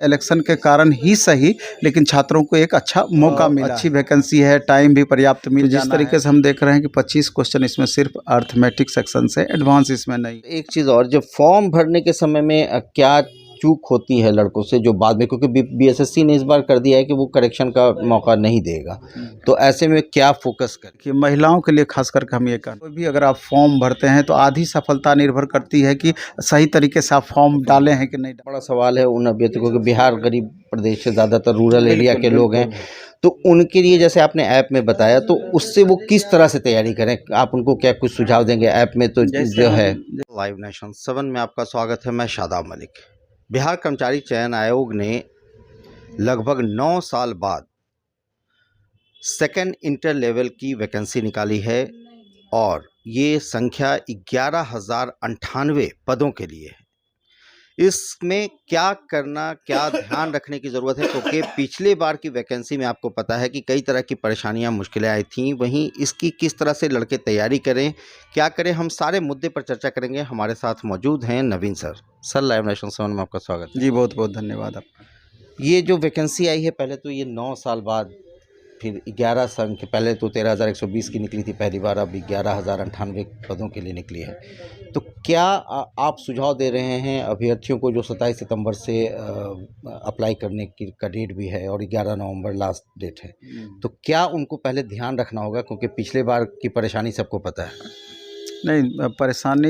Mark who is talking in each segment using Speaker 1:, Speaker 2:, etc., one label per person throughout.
Speaker 1: Election के कारण ही सही, लेकिन छात्रों को एक अच्छा मौका मिला, अच्छी वैकेंसी है, टाइम भी पर्याप्त मिल जाना है। जिस तरीके से हम देख रहे हैं कि 25 क्वेश्चन इसमें सिर्फ अर्थमेटिक सेक्शन से, एडवांस इसमें नहीं।
Speaker 2: एक चीज़ और, जब फॉर्म भरने के समय में क्या चूक होती है लड़कों से जो बाद में, क्योंकि बीएसएससी ने इस बार कर दिया है कि वो करेक्शन का मौका नहीं देगा, तो ऐसे में क्या फोकस करें?
Speaker 1: कि महिलाओं के लिए खास करके हम ये कहते हैं, कोई भी अगर आप फॉर्म भरते हैं तो आधी सफलता निर्भर करती है कि सही तरीके से आप फॉर्म डाले हैं कि नहीं डाले।
Speaker 2: बड़ा सवाल है उन अभ्यर्थियों के, बिहार गरीब प्रदेश से, ज़्यादातर रूरल एरिया के लोग हैं, तो उनके लिए जैसे आपने ऐप में बताया, तो उससे वो किस तरह से तैयारी करें, आप उनको क्या कुछ सुझाव देंगे? ऐप में तो जो है लाइव नेशन 7 में आपका स्वागत है, मैं शादाब मलिक। बिहार कर्मचारी चयन आयोग ने लगभग 9 साल बाद सेकेंड इंटर लेवल की वैकेंसी निकाली है और ये संख्या 11,098 पदों के लिए है। इसमें क्या करना, क्या ध्यान रखने की ज़रूरत है? क्योंकि पिछले बार की वैकेंसी में आपको पता है कि कई तरह की परेशानियां, मुश्किलें आई थीं, वहीं इसकी किस तरह से लड़के तैयारी करें, क्या करें, हम सारे मुद्दे पर चर्चा करेंगे। हमारे साथ मौजूद हैं नवीन सर। सर, लाइव नेशन 7 में आपका स्वागत है।
Speaker 1: जी, बहुत बहुत धन्यवाद आपका।
Speaker 2: ये जो वैकेंसी आई है, पहले तो ये 9 साल बाद फिर 11 संख्या, पहले तो 13,120 की निकली थी पहली बार, अब 11,098 पदों के लिए निकली है। तो क्या आप सुझाव दे रहे हैं अभ्यर्थियों को, जो 27 सितंबर से अप्लाई करने की का डेट भी है और 11 नवंबर लास्ट डेट है, तो क्या उनको पहले ध्यान रखना होगा, क्योंकि पिछले बार की परेशानी सबको पता है?
Speaker 1: नहीं, परेशानी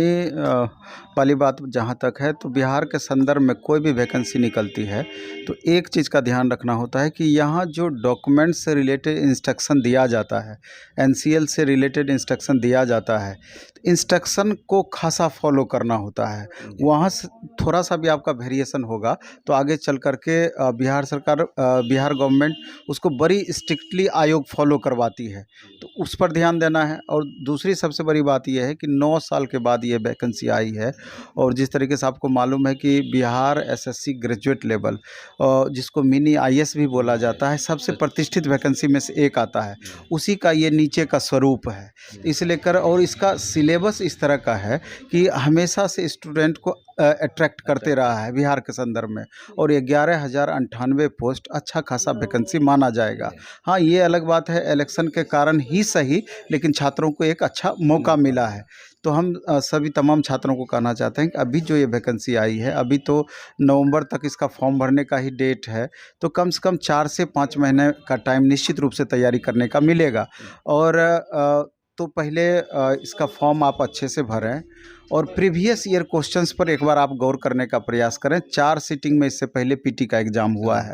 Speaker 1: वाली बात जहाँ तक है, तो बिहार के संदर्भ में कोई भी वैकेंसी निकलती है तो एक चीज़ का ध्यान रखना होता है कि यहाँ जो डॉक्यूमेंट से रिलेटेड इंस्ट्रक्शन दिया जाता है, एनसीएल से रिलेटेड इंस्ट्रक्शन दिया जाता है, तो इंस्ट्रक्शन को खासा फॉलो करना होता है। वहाँ से थोड़ा सा भी आपका वेरिएशन होगा तो आगे चल करके बिहार सरकार, बिहार गवर्नमेंट उसको बड़ी स्ट्रिक्टली आयोग फॉलो करवाती है, तो उस पर ध्यान देना है। और दूसरी सबसे बड़ी बात यह है कि 9 साल के बाद ये वैकेंसी आई है, और जिस तरीके से आपको मालूम है कि बिहार एसएससी ग्रेजुएट लेवल, जिसको मिनी आईएएस भी बोला जाता है, सबसे प्रतिष्ठित वैकेंसी में से एक आता है, उसी का ये नीचे का स्वरूप है। इस लेकर, और इसका सिलेबस इस तरह का है कि हमेशा से स्टूडेंट को अट्रैक्ट करते रहा है बिहार के संदर्भ में, और 11,098 पोस्ट अच्छा खासा वैकेंसी माना जाएगा। हाँ, ये अलग बात है, इलेक्शन के कारण ही सही, लेकिन छात्रों को एक अच्छा मौका मिला है। तो हम सभी तमाम छात्रों को कहना चाहते हैं कि अभी जो ये वैकेंसी आई है, अभी तो नवंबर तक इसका फॉर्म भरने का ही डेट है, तो कम से कम 4 से 5 महीने का टाइम निश्चित रूप से तैयारी करने का मिलेगा। और तो पहले इसका फॉर्म आप अच्छे से भरें और प्रीवियस ईयर क्वेश्चंस पर एक बार आप गौर करने का प्रयास करें। 4 सीटिंग में इससे पहले पीटी का एग्ज़ाम हुआ है,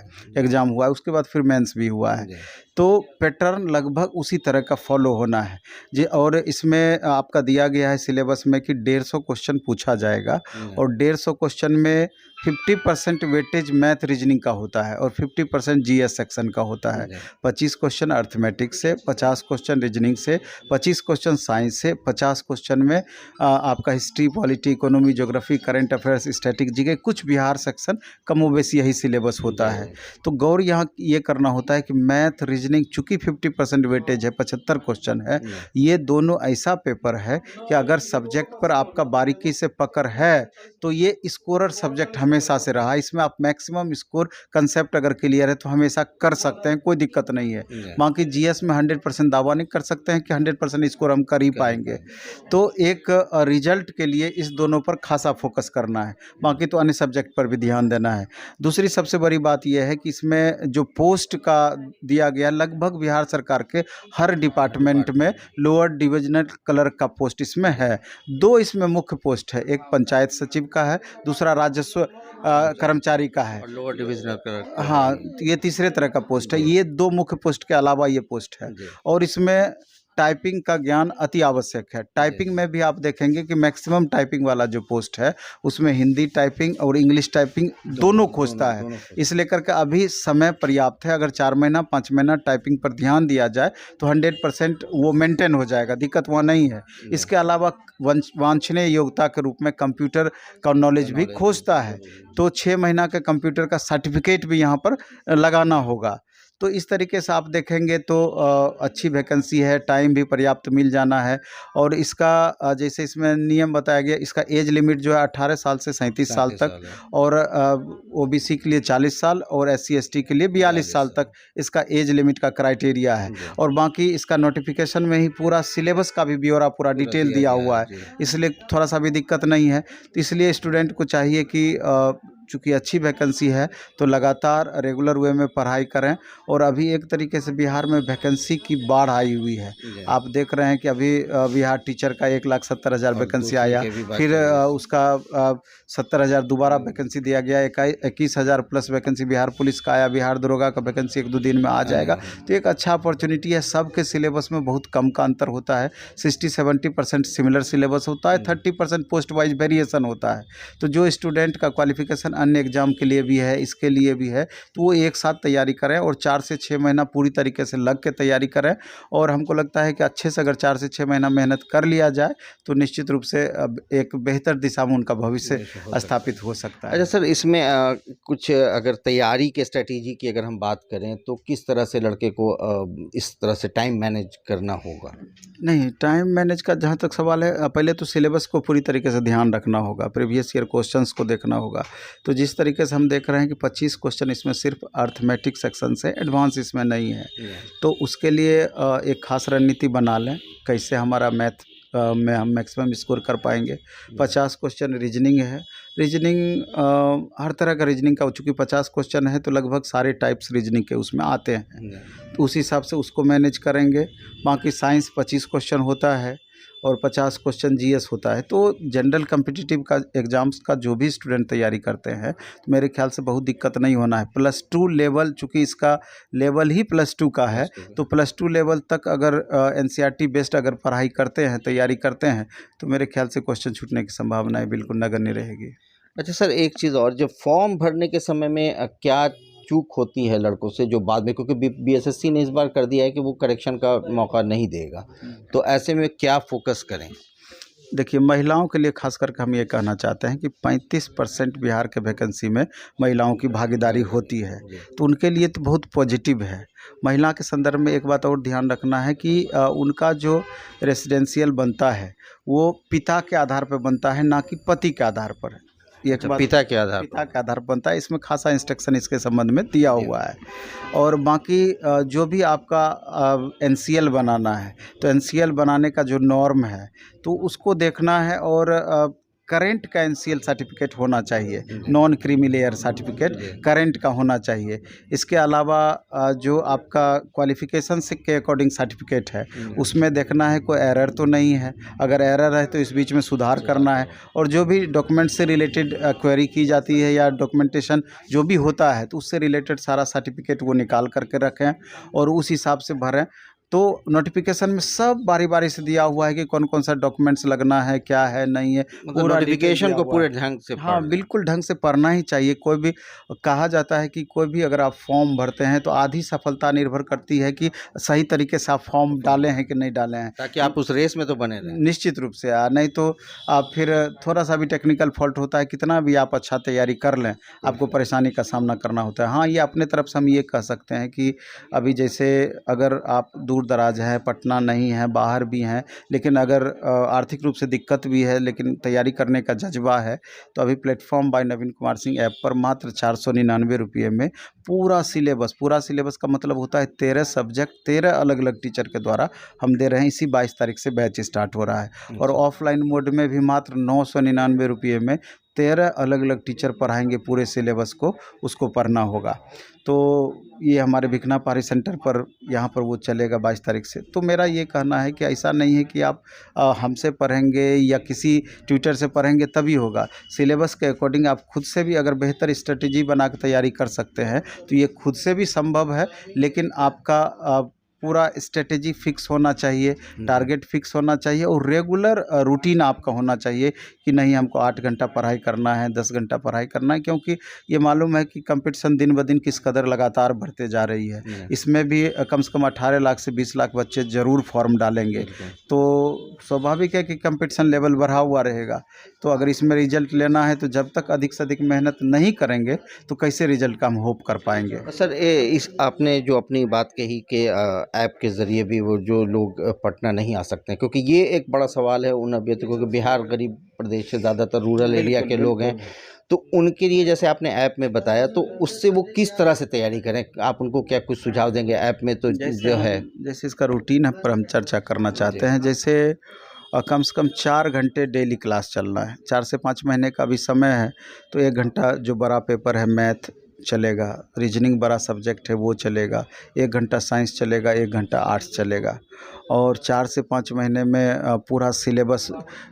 Speaker 1: उसके बाद फिर मेंस भी हुआ है, तो पैटर्न लगभग उसी तरह का फॉलो होना है जी। और इसमें आपका दिया गया है सिलेबस में कि 150 क्वेश्चन पूछा जाएगा, और 150 क्वेश्चन में 50% वेटेज मैथ रीजनिंग का होता है और 50% जीएस सेक्शन का होता है। 25 क्वेश्चन अर्थमेटिक्स से, 50 क्वेश्चन रीजनिंग से, 25 क्वेश्चन साइंस से, 50 क्वेश्चन में आपका history, polity, economy, geography, current affairs, static, GK, कुछ बिहार सेक्शन, कमोबेश यही सिलेबस होता है। तो गौर यहाँ ये करना होता है कि मैथ रीजनिंग चूँकि 50% वेटेज है, 75 क्वेश्चन है, ये दोनों ऐसा पेपर है कि अगर सब्जेक्ट पर आपका बारीकी से पकड़ है तो ये स्कोरर सब्जेक्ट हमेशा से रहा। इसमें आप मैक्सिमम स्कोर, कंसेप्ट अगर क्लियर है तो हमेशा कर सकते हैं, कोई दिक्कत नहीं है। बाकी जीएस में 100% दावा नहीं कर सकते हैं कि 100% स्कोर हम कर ही पाएंगे। तो एक रिजल्ट के लिए इस दोनों पर खासा फोकस करना है, बाकी तो अन्य सब्जेक्ट पर भी ध्यान देना है। दूसरी सबसे बड़ी बात यह है कि इसमें जो पोस्ट का दिया गया, लगभग बिहार सरकार के हर डिपार्टमेंट में लोअर डिविजनल क्लर्क का पोस्ट इसमें है। 2 इसमें मुख्य पोस्ट है, एक पंचायत सचिव का है, दूसरा राजस्व कर्मचारी का है,
Speaker 2: लोअर डिविजनल क्लर्क।
Speaker 1: हाँ, ये तीसरे तरह का पोस्ट है। ये 2 मुख्य पोस्ट के अलावा ये पोस्ट है, और इसमें टाइपिंग का ज्ञान अति आवश्यक है। टाइपिंग में भी आप देखेंगे कि मैक्सिमम टाइपिंग वाला जो पोस्ट है उसमें हिंदी टाइपिंग और इंग्लिश टाइपिंग दोनों खोजता है। इस लेकर के अभी समय पर्याप्त है, अगर 4 महीना 5 महीना टाइपिंग पर ध्यान दिया जाए तो 100% वो मेंटेन हो जाएगा, दिक्कत वहाँ नहीं है। इसके अलावा वांछनीय योग्यता के रूप में कंप्यूटर का नॉलेज भी खोजता है, तो 6 महीना के कंप्यूटर का सर्टिफिकेट भी यहाँ पर लगाना होगा। तो इस तरीके से आप देखेंगे तो अच्छी वैकेंसी है, टाइम भी पर्याप्त मिल जाना है। और इसका जैसे इसमें नियम बताया गया, इसका एज लिमिट जो है 18 साल से 37 साल
Speaker 2: 37
Speaker 1: तक,
Speaker 2: साल है।
Speaker 1: और ओबीसी के लिए 40 साल और एससी एसटी के लिए 42 साल तक इसका एज लिमिट का क्राइटेरिया है।
Speaker 2: जी।
Speaker 1: और बाकी इसका नोटिफिकेशन में ही पूरा सिलेबस का भी ब्यौरा पूरा डिटेल दिया हुआ है,
Speaker 2: जी।
Speaker 1: इसलिए थोड़ा सा भी दिक्कत नहीं है। तो इसलिए स्टूडेंट को चाहिए कि चूँकि अच्छी वैकेंसी है तो लगातार रेगुलर वे में पढ़ाई करें। और अभी एक तरीके से बिहार में वैकेंसी की बाढ़ आई हुई है।
Speaker 2: जी।
Speaker 1: आप देख रहे हैं कि अभी बिहार टीचर का 1,70,000
Speaker 2: और
Speaker 1: वैकेंसी
Speaker 2: दूसरे
Speaker 1: आया,
Speaker 2: के भी बात
Speaker 1: फिर
Speaker 2: चल रही है।
Speaker 1: उसका 70,000 दोबारा वैकेंसी दिया गया, 21,000 प्लस वैकेंसी बिहार पुलिस का आया, बिहार दरोगा का वैकेंसी 1-2 दिन में आ जाएगा। तो एक अच्छा अपॉर्चुनिटी है। सबके सिलेबस में बहुत कम का अंतर होता है, 60-70% सिमिलर सिलेबस होता है, 30% पोस्ट वाइज वेरिएशन होता है। तो जो स्टूडेंट का क्वालिफिकेशन अन्य एग्जाम के लिए भी है, इसके लिए भी है, तो वो एक साथ तैयारी करें और 4 से 6 महीना पूरी तरीके से लग के तैयारी करें। और हमको लगता है कि अच्छे से अगर 4 से 6 महीना मेहनत कर लिया जाए तो निश्चित रूप से अब एक बेहतर दिशा में उनका भविष्य स्थापित हो सकता है।
Speaker 2: अच्छा सर, इसमें कुछ अगर तैयारी के स्ट्रेटेजी की अगर हम बात करें तो किस तरह से लड़के को इस तरह से टाइम मैनेज करना होगा?
Speaker 1: नहीं, टाइम मैनेज का जहाँ तक सवाल है, पहले तो सिलेबस को पूरी तरीके से ध्यान रखना होगा, प्रीवियस ईयर क्वेश्चंस को देखना होगा। तो जिस तरीके से हम देख रहे हैं कि 25 क्वेश्चन इसमें सिर्फ अर्थमेटिक सेक्शन से, एडवांस इसमें नहीं है। तो उसके लिए एक खास रणनीति बना लें, कैसे हमारा मैथ में हम मैक्सिमम स्कोर कर पाएंगे। 50 क्वेश्चन रीजनिंग है। रीजनिंग हर तरह का रीजनिंग का, चूँकि 50 क्वेश्चन है तो लगभग सारे टाइप्स रीजनिंग के उसमें आते हैं, तो उस हिसाब से उसको मैनेज करेंगे। बाकी साइंस 25 क्वेश्चन होता है और 50 क्वेश्चन जीएस होता है। तो जनरल कॉम्पिटिटिव का एग्ज़ाम्स का जो भी स्टूडेंट तैयारी करते हैं तो मेरे ख्याल से बहुत दिक्कत नहीं होना है। +2 लेवल, चूँकि इसका लेवल ही +2 का है, तो +2 लेवल तक अगर एनसीईआरटी बेस्ड अगर पढ़ाई करते हैं, तैयारी करते हैं, तो मेरे ख्याल से क्वेश्चन छूटने की संभावनाएँ बिल्कुल नगण्य रहेगी।
Speaker 2: अच्छा सर, एक चीज़ और, जब फॉर्म भरने के समय में क्या चूक होती है लड़कों से जो बाद में, क्योंकि बीएसएससी ने इस बार कर दिया है कि वो करेक्शन का मौका नहीं देगा, तो ऐसे में क्या फोकस करें?
Speaker 1: देखिए, महिलाओं के लिए खास करके हम ये कहना चाहते हैं कि 35% बिहार के वैकेंसी में महिलाओं की भागीदारी होती है, तो उनके लिए तो बहुत पॉजिटिव है। महिला के संदर्भ में एक बात और ध्यान रखना है कि उनका जो रेसिडेंशियल बनता है वो पिता के आधार पर बनता है, ना कि पति के आधार पर। एक बात
Speaker 2: पिता के आधार
Speaker 1: पिता के आधार पर बनता है, इसमें खासा इंस्ट्रक्शन इसके संबंध में दिया हुआ है। और बाकी जो भी आपका एनसीएल बनाना है, तो एनसीएल बनाने का जो नॉर्म है तो उसको देखना है। और करेंट का एनसीएल सर्टिफिकेट होना चाहिए, non creamy layer certificate current का होना चाहिए। इसके अलावा जो आपका क्वालिफिकेशन से के अकॉर्डिंग सर्टिफिकेट है उसमें देखना है कोई एरर तो नहीं है, अगर एरर है तो इस बीच में सुधार करना है। और जो भी डॉक्यूमेंट से रिलेटेड क्वेरी की जाती है या डॉक्यूमेंटेशन जो भी होता है तो उससे रिलेटेड सारा सर्टिफिकेट वो निकाल करके रखें और उस हिसाब से भरें। तो नोटिफिकेशन में सब बारी-बारी से दिया हुआ है कि कौन-कौन सा डॉक्यूमेंट्स लगना है, क्या है, नहीं है,
Speaker 2: मतलब नोटिफिकेशन को पूरे ढंग से
Speaker 1: हाँ,
Speaker 2: पढ़
Speaker 1: बिल्कुल ढंग से पढ़ना ही चाहिए। कोई भी, कहा जाता है कि कोई भी अगर आप फॉर्म भरते हैं तो आधी सफलता निर्भर करती है कि सही तरीके से आप फॉर्म डाले हैं कि नहीं डाले हैं,
Speaker 2: ताकि आप उस रेस में तो बने रहें।
Speaker 1: निश्चित रूप से। नहीं तो आप फिर थोड़ा-सा भी टेक्निकल फॉल्ट होता है, कितना भी आप अच्छा तैयारी कर लें, आपको परेशानी का सामना करना होता है। हाँ, ये अपने तरफ से हम ये कह सकते हैं कि अभी जैसे अगर आप दूर-दराज हैं, पटना नहीं है, बाहर भी हैं, लेकिन अगर आर्थिक रूप से दिक्कत भी है लेकिन तैयारी करने का जज़्बा है, तो अभी प्लेटफॉर्म बाय नवीन कुमार सिंह ऐप पर मात्र 499 रुपये में पूरा सिलेबस का मतलब होता है 13 सब्जेक्ट 13 अलग-अलग टीचर के द्वारा हम दे रहे हैं। इसी 22 तारीख से बैच स्टार्ट हो रहा है। और ऑफलाइन मोड में भी मात्र 999 रुपये में 13 अलग-अलग टीचर पढ़ाएंगे, पूरे सिलेबस को उसको पढ़ना होगा। तो ये हमारे भिखना पारी सेंटर पर यहाँ पर वो चलेगा 22 तारीख से। तो मेरा ये कहना है कि ऐसा नहीं है कि आप हमसे पढ़ेंगे या किसी ट्यूटर से पढ़ेंगे तभी होगा। सिलेबस के अकॉर्डिंग आप खुद से भी अगर बेहतर स्ट्रेटजी बना के तैयारी कर सकते हैं तो ये खुद से भी संभव है, लेकिन आपका पूरा स्ट्रेटेजी फिक्स होना चाहिए, टारगेट फिक्स होना चाहिए और रेगुलर रूटीन आपका होना चाहिए कि नहीं हमको 8 घंटा पढ़ाई करना है, 10 घंटा पढ़ाई करना है, क्योंकि ये मालूम है कि कंपटीशन दिन ब दिन किस कदर लगातार बढ़ते जा रही है। इसमें भी कम से कम 18 लाख से 20 लाख बच्चे ज़रूर फॉर्म डालेंगे, तो स्वाभाविक है कि कंपटीशन लेवल बढ़ा हुआ रहेगा। तो अगर इसमें रिजल्ट लेना है तो जब तक अधिक से अधिक मेहनत नहीं करेंगे तो कैसे रिजल्ट का हम होप कर पाएंगे।
Speaker 2: सर इस आपने जो अपनी बात कही कि ऐप के ज़रिए भी वो जो लोग पटना नहीं आ सकते हैं, क्योंकि ये एक बड़ा सवाल है उन अभ्यर्थियों को, बिहार गरीब प्रदेश से ज़्यादातर रूरल एरिया के लोग हैं, तो उनके लिए जैसे आपने ऐप में बताया, तो उससे वो किस तरह से तैयारी करें, आप उनको क्या कुछ सुझाव देंगे ऐप में? तो जो है
Speaker 1: जैसे इसका रूटीन पर हम चर्चा करना चाहते हैं। जैसे कम से कम 4 घंटे डेली क्लास चलना है, 4 से 5 महीने का भी समय है, तो 1 घंटा जो बड़ा पेपर है मैथ चलेगा, रीजनिंग बड़ा सब्जेक्ट है वो चलेगा, 1 घंटा साइंस चलेगा, 1 घंटा आर्ट्स चलेगा। और 4 से 5 महीने में पूरा सिलेबस,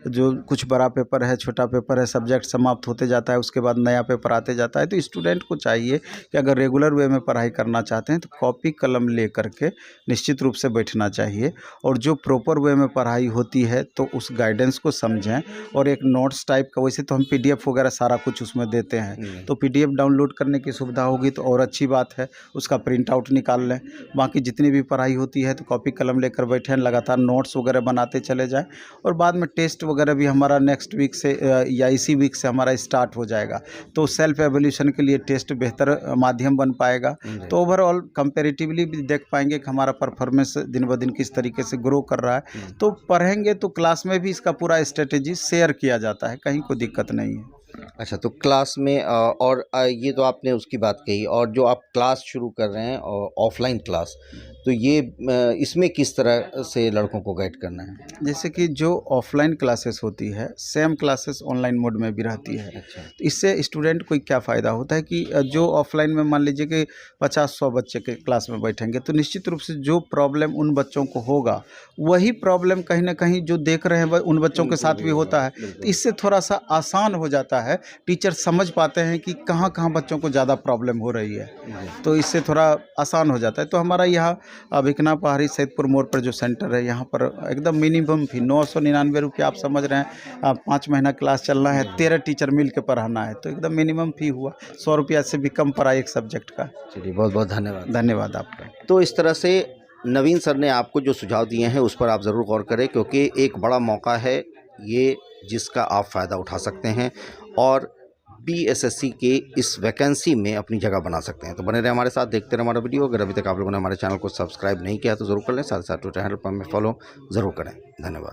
Speaker 1: जो कुछ बड़ा पेपर है, छोटा पेपर है, सब्जेक्ट समाप्त होते जाता है, उसके बाद नया पेपर आते जाता है। तो स्टूडेंट को चाहिए कि अगर रेगुलर वे में पढ़ाई करना चाहते हैं तो कॉपी कलम ले करके निश्चित रूप से बैठना चाहिए, और जो प्रॉपर वे में पढ़ाई होती है तो उस गाइडेंस को समझें। और एक नोट्स टाइप का, वैसे तो हम PDF वगैरह सारा कुछ उसमें देते हैं, तो PDF डाउनलोड करने की सुविधा होगी तो और अच्छी बात है, उसका प्रिंट आउट निकाल लें। बाकी जितनी भी पढ़ाई होती है तो कॉपी कलम लेकर बैठें, लगातार नोट्स वगैरह बनाते चले जाएं। और बाद में टेस्ट वगैरह भी हमारा नेक्स्ट वीक से या इसी वीक से हमारा स्टार्ट हो जाएगा, तो सेल्फ एवोल्यूशन के लिए टेस्ट बेहतर माध्यम बन पाएगा। तो ओवरऑल कंपैरेटिवली भी देख पाएंगे कि हमारा परफॉर्मेंस दिन ब दिन किस तरीके से ग्रो कर रहा है। तो पढ़ेंगे तो क्लास में भी इसका पूरा स्ट्रेटेजी शेयर किया जाता है, कहीं कोई दिक्कत नहीं है।
Speaker 2: अच्छा, तो क्लास में और ये तो आपने उसकी बात कही, और जो आप क्लास शुरू कर रहे हैं ऑफलाइन क्लास, तो ये इसमें किस तरह से लड़कों को गाइड करना है?
Speaker 1: जैसे कि जो ऑफलाइन क्लासेस होती है सेम क्लासेस ऑनलाइन मोड में भी रहती है।
Speaker 2: अच्छा।
Speaker 1: तो इससे स्टूडेंट को क्या फ़ायदा होता है कि जो ऑफलाइन में मान लीजिए कि 50-100 बच्चे के क्लास में बैठेंगे, तो निश्चित रूप से जो प्रॉब्लम उन बच्चों को होगा वही प्रॉब्लम कहीं ना कहीं जो देख रहे हैं उन बच्चों के साथ भी होता है। तो इससे थोड़ा सा आसान हो जाता है, टीचर समझ पाते हैं कि कहाँ कहाँ बच्चों को ज़्यादा प्रॉब्लम हो रही है, तो इससे थोड़ा आसान हो जाता है। तो हमारा यहाँ भिकना पहाड़ी सैदपुर मोड़ पर जो सेंटर है, यहाँ पर एकदम मिनिमम फी 999 रुपये, आप समझ रहे हैं 5 महीना क्लास चलना है, 13 टीचर मिल के पढ़ाना है, तो एकदम मिनिमम फ़ी हुआ 100 रुपया से भी कम पड़ा एक सब्जेक्ट का।
Speaker 2: चलिए, बहुत बहुत धन्यवाद।
Speaker 1: धन्यवाद आपका।
Speaker 2: तो इस तरह से नवीन सर ने आपको जो सुझाव दिए हैं उस पर आप ज़रूर गौर करें, क्योंकि एक बड़ा मौका है ये जिसका आप फ़ायदा उठा सकते हैं और BSSC के इस वैकेंसी में अपनी जगह बना सकते हैं। तो बने रहे हमारे साथ, देखते रहे हमारा वीडियो। अगर अभी तक आप लोगों ने हमारे चैनल को सब्सक्राइब नहीं किया तो ज़रूर कर लें, साथ साथ ट्विटर हैंडल पर हमें फॉलो ज़रूर करें। धन्यवाद।